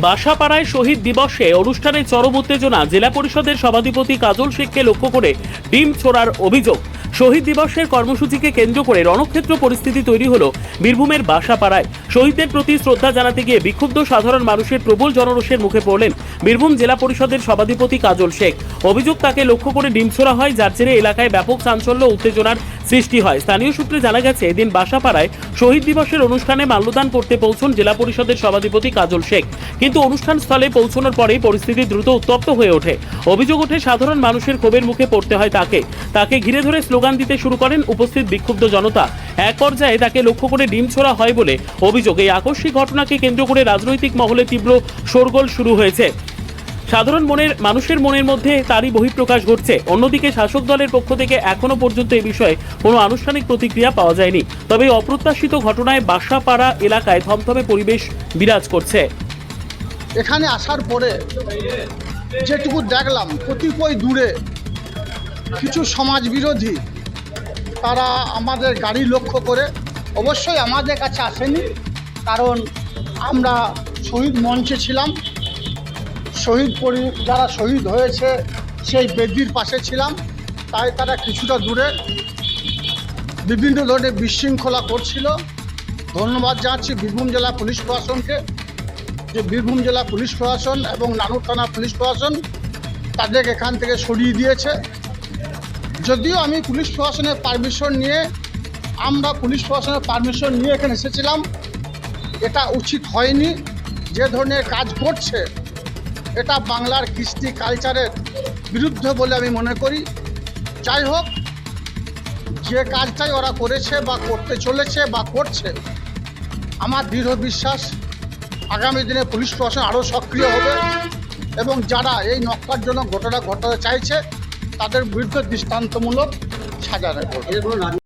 বাসাপাড়ায় শহীদ দিবসে অনুষ্ঠানে চরম উত্তেজনা। জেলা পরিষদের সভাধিপতি কাজল শেখকে লক্ষ্য করে ডিম ছোড়ার অভিযোগ। শহীদ দিবসের কর্মসূচিকে কেন্দ্র করে রণক্ষেত্র পরিস্থিতি তৈরি হলো বীরভূমের বাসাপাড়ায়। শহীদদের প্রতি শ্রদ্ধা জানাতে গিয়ে বিক্ষুব্ধ সাধারণ মানুষের প্রবল জনরোষের মুখে পড়লেন বীরভূম জেলা পরিষদের সভাধিপতি কাজল শেখ। অভিযোগ, তাকে লক্ষ্য করে ডিম ছোড়া হয়, যার জেরে এলাকায় ব্যাপক চাঞ্চল্য উত্তেজনার সৃষ্টি হয়। স্থানীয় সূত্রে জানা গেছে, এদিন বাসাপাড়ায় শহীদ দিবসের অনুষ্ঠানে মাল্যদান করতে পৌঁছন জেলা পরিষদের সভাধিপতি কাজল শেখ, কিন্তু অনুষ্ঠান স্থলে পৌঁছানোর পরেই পরিস্থিতি দ্রুত উত্তপ্ত হয়ে ওঠে। অভিযোগ ওঠে সাধারণ মানুষের ক্ষোভের মুখে পড়তে হয় তাকে ঘিরে ধরে স্লোগান দিতে শুরু করেন উপস্থিত বিক্ষুব্ধ জনতা। এক পর্যায়ে তাকে লক্ষ্য করে ডিম ছোড়া হয় বলে অভিযোগ। এই আকস্মিক ঘটনাকে কেন্দ্র করে রাজনৈতিক মহলে তীব্র শোরগোল শুরু হয়েছে। সাধারণ মানুষের মনের মধ্যে তারই বহিঃপ্রকাশ ঘটছে। অন্যদিকে শাসক দলের পক্ষ থেকে এখনো পর্যন্ত এই বিষয়ে কোনো আনুষ্ঠানিক প্রতিক্রিয়া পাওয়া যায়নি। তবে অপ্রত্যাশিত ঘটনায় বাসাপাড়া এলাকায় থমথমে পরিবেশ বিরাজ করছে। এখানে আসার পরে যেটুকু দেখলাম, কতিপয় দূরে কিছু সমাজ বিরোধী তারা আমাদের গাড়ি লক্ষ্য করে, অবশ্যই আমাদের কাছে আসেনি, কারণ আমরা শহীদ মঞ্চে ছিলাম, যারা শহীদ হয়েছে সেই বেদির পাশে ছিলাম, তাই তারা কিছুটা দূরে বিভিন্ন ধরনের বিশৃঙ্খলা করছিল। ধন্যবাদ জানাচ্ছি বীরভূম জেলা পুলিশ প্রশাসনকে, যে বীরভূম জেলা পুলিশ প্রশাসন এবং নানুর থানা পুলিশ প্রশাসন তাদের এখান থেকে সরিয়ে দিয়েছে। যদিও আমি পুলিশ প্রশাসনের পারমিশন নিয়ে এখানে এসেছিলাম, এটা উচিত হয়নি। যে ধরনের কাজ করছে এটা বাংলার কৃষ্টি কালচারের বিরুদ্ধে বলে আমি মনে করি। যাই হোক, যে কাজটাই ওরা করেছে বা করতে চলেছে বা করছে, আমার দৃঢ় বিশ্বাস আগামী দিনে পুলিশ প্রশাসন আরও সক্রিয় হবে এবং যারা এই নক্কারজনক ঘটনা ঘটাতে চাইছে তাদের বিরুদ্ধে দৃষ্টান্তমূলক সাজা নেবে।